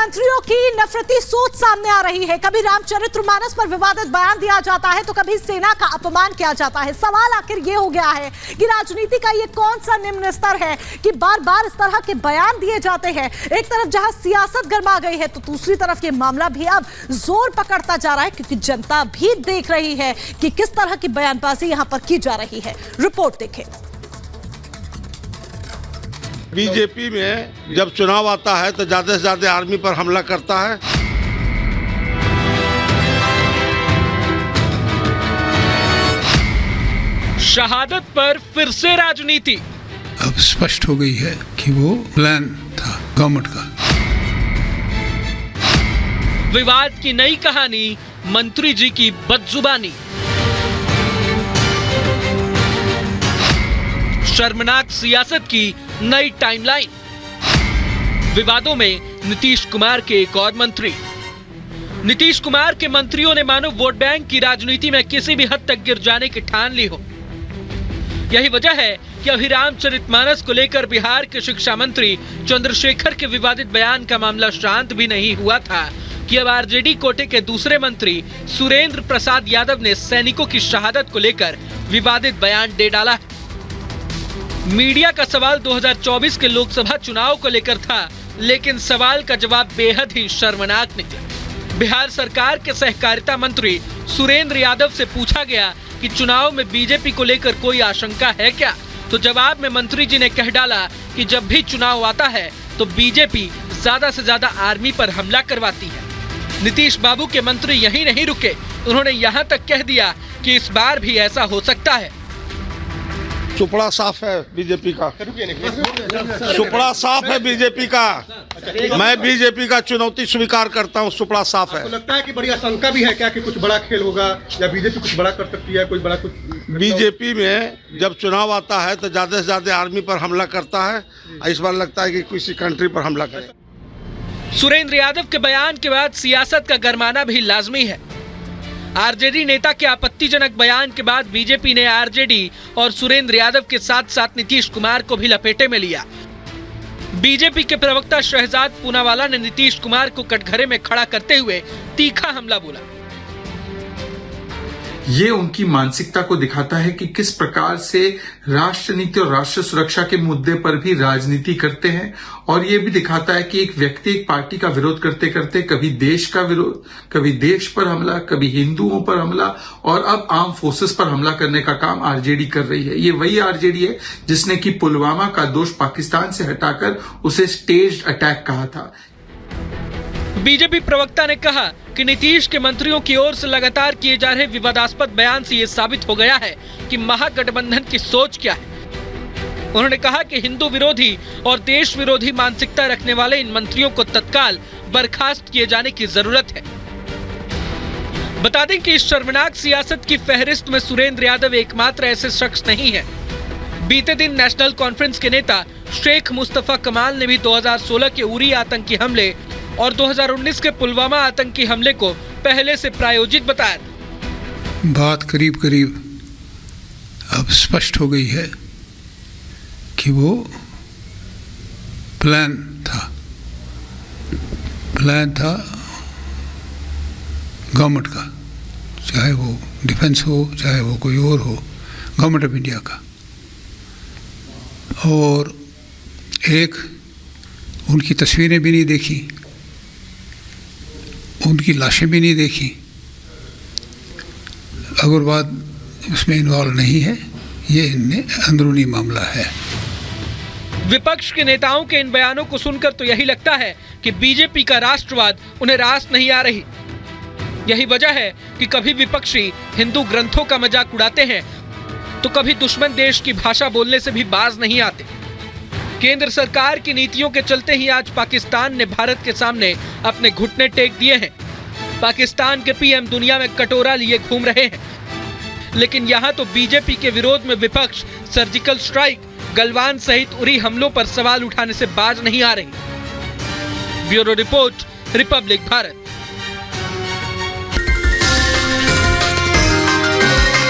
मंत्रियों की नफरती सोच सामने आ रही है। कभी रामचरितमानस पर विवादित बयान दिया जाता है तो कभी सेना का अपमान किया जाता है। सवाल आखिर ये हो गया है कि राजनीति का ये कौन सा निम्न स्तर है कि बार बार इस तरह के बयान दिए जाते हैं। एक तरफ जहां सियासत गर्मा गई है तो दूसरी तरफ ये मामला भी अब जोर पकड़ता जा रहा है, क्योंकि जनता भी देख रही है कि किस तरह की बयानबाजी यहां पर की जा रही है। रिपोर्ट देखें। बीजेपी में जब चुनाव आता है तो ज्यादा से ज्यादा आर्मी पर हमला करता है। शहादत पर फिर से राजनीति। अब स्पष्ट हो गई है कि वो प्लान था गवर्नमेंट का। विवाद की नई कहानी, मंत्री जी की बदजुबानी। शर्मनाक सियासत की नई टाइमलाइन। विवादों में नीतीश कुमार के एक और मंत्री। नीतीश कुमार के मंत्रियों ने मानो वोट बैंक की राजनीति में किसी भी हद तक गिर जाने की ठान ली हो। यही वजह है कि अभी रामचरितमानस को लेकर बिहार के शिक्षा मंत्री चंद्रशेखर के विवादित बयान का मामला शांत भी नहीं हुआ था कि अब आरजेडी कोटे के दूसरे मंत्री सुरेंद्र प्रसाद यादव ने सैनिकों की शहादत को लेकर विवादित बयान दे डाला है। मीडिया का सवाल 2024 के लोकसभा चुनाव को लेकर था, लेकिन सवाल का जवाब बेहद ही शर्मनाक निकला। बिहार सरकार के सहकारिता मंत्री सुरेंद्र यादव से पूछा गया कि चुनाव में बीजेपी को लेकर कोई आशंका है क्या, तो जवाब में मंत्री जी ने कह डाला कि जब भी चुनाव आता है तो बीजेपी ज्यादा से ज्यादा आर्मी पर हमला करवाती है। नीतीश बाबू के मंत्री यहीं नहीं रुके, उन्होंने यहां तक कह दिया कि इस बार भी ऐसा हो सकता है। सुपड़ा साफ है बीजेपी का, सुपड़ा साफ है बीजेपी का। मैं बीजेपी का चुनौती स्वीकार करता हूं, सुपड़ा साफ है। आपको लगता है कि बड़ी आशंका भी है क्या कि कुछ बड़ा खेल होगा या बीजेपी कुछ बड़ा कर सकती है, कुछ बड़ा कुछ? बीजेपी में जब चुनाव आता है तो ज्यादा से ज्यादा आर्मी पर हमला करता है। इस बार लगता है कि किसी कंट्री पर हमला करे। सुरेंद्र यादव के बयान के बाद सियासत का गरमाना भी लाजमी है। आरजेडी नेता के आपत्तिजनक बयान के बाद बीजेपी ने आरजेडी और सुरेंद्र यादव के साथ साथ नीतीश कुमार को भी लपेटे में लिया। बीजेपी के प्रवक्ता शहजाद पूनावाला ने नीतीश कुमार को कटघरे में खड़ा करते हुए तीखा हमला बोला। ये उनकी मानसिकता को दिखाता है कि किस प्रकार से राष्ट्र नीति और राष्ट्र सुरक्षा के मुद्दे पर भी राजनीति करते हैं, और ये भी दिखाता है कि एक व्यक्ति एक पार्टी का विरोध करते करते कभी देश का विरोध, कभी देश पर हमला, कभी हिंदुओं पर हमला और अब आर्म फोर्सेस पर हमला करने का काम आरजेडी कर रही है। ये वही आरजेडी है जिसने कि पुलवामा का दोष पाकिस्तान से हटाकर उसे स्टेज्ड अटैक कहा था। बीजेपी प्रवक्ता ने कहा कि नीतीश के मंत्रियों की ओर से लगातार किए जा रहे विवादास्पद बयान से ये साबित हो गया है कि महागठबंधन की सोच क्या है। उन्होंने कहा कि हिंदू विरोधी और देश विरोधी मानसिकता रखने वाले इन मंत्रियों को तत्काल बर्खास्त किए जाने की जरूरत है। बता दें कि इस शर्मनाक सियासत की फहरिस्त में सुरेंद्र यादव एकमात्र ऐसे शख्स नहीं है। बीते दिन नेशनल कॉन्फ्रेंस के नेता शेख मुस्तफा कमाल ने भी 2016 के उरी आतंकी हमले और 2019 के पुलवामा आतंकी हमले को पहले से प्रायोजित बताया। बात करीब करीब अब स्पष्ट हो गई है कि वो प्लान था गवर्नमेंट का, चाहे वो डिफेंस हो चाहे वो कोई और हो, गवर्नमेंट ऑफ इंडिया का। और एक उनकी तस्वीरें भी नहीं देखी, उनकी लाशें भी नहीं देखी। अग्रवाद उसमें इन्वॉल्व नहीं है, ये इनमें अंदरूनी मामला है। विपक्ष के नेताओं के इन बयानों को सुनकर तो यही लगता है कि बीजेपी का राष्ट्रवाद उन्हें रास नहीं आ रही। यही वजह है कि कभी विपक्षी हिंदू ग्रंथों का मजाक उड़ाते हैं तो कभी दुश्मन देश की भाषा बोलने से भी बाज नहीं आते। केंद्र सरकार की नीतियों के चलते ही आज पाकिस्तान ने भारत के सामने अपने घुटने टेक दिए हैं। पाकिस्तान के पीएम दुनिया में कटोरा लिए घूम रहे हैं, लेकिन यहाँ तो बीजेपी के विरोध में विपक्ष सर्जिकल स्ट्राइक, गलवान सहित उरी हमलों पर सवाल उठाने से बाज नहीं आ रही। Bureau report, Republic Bharat.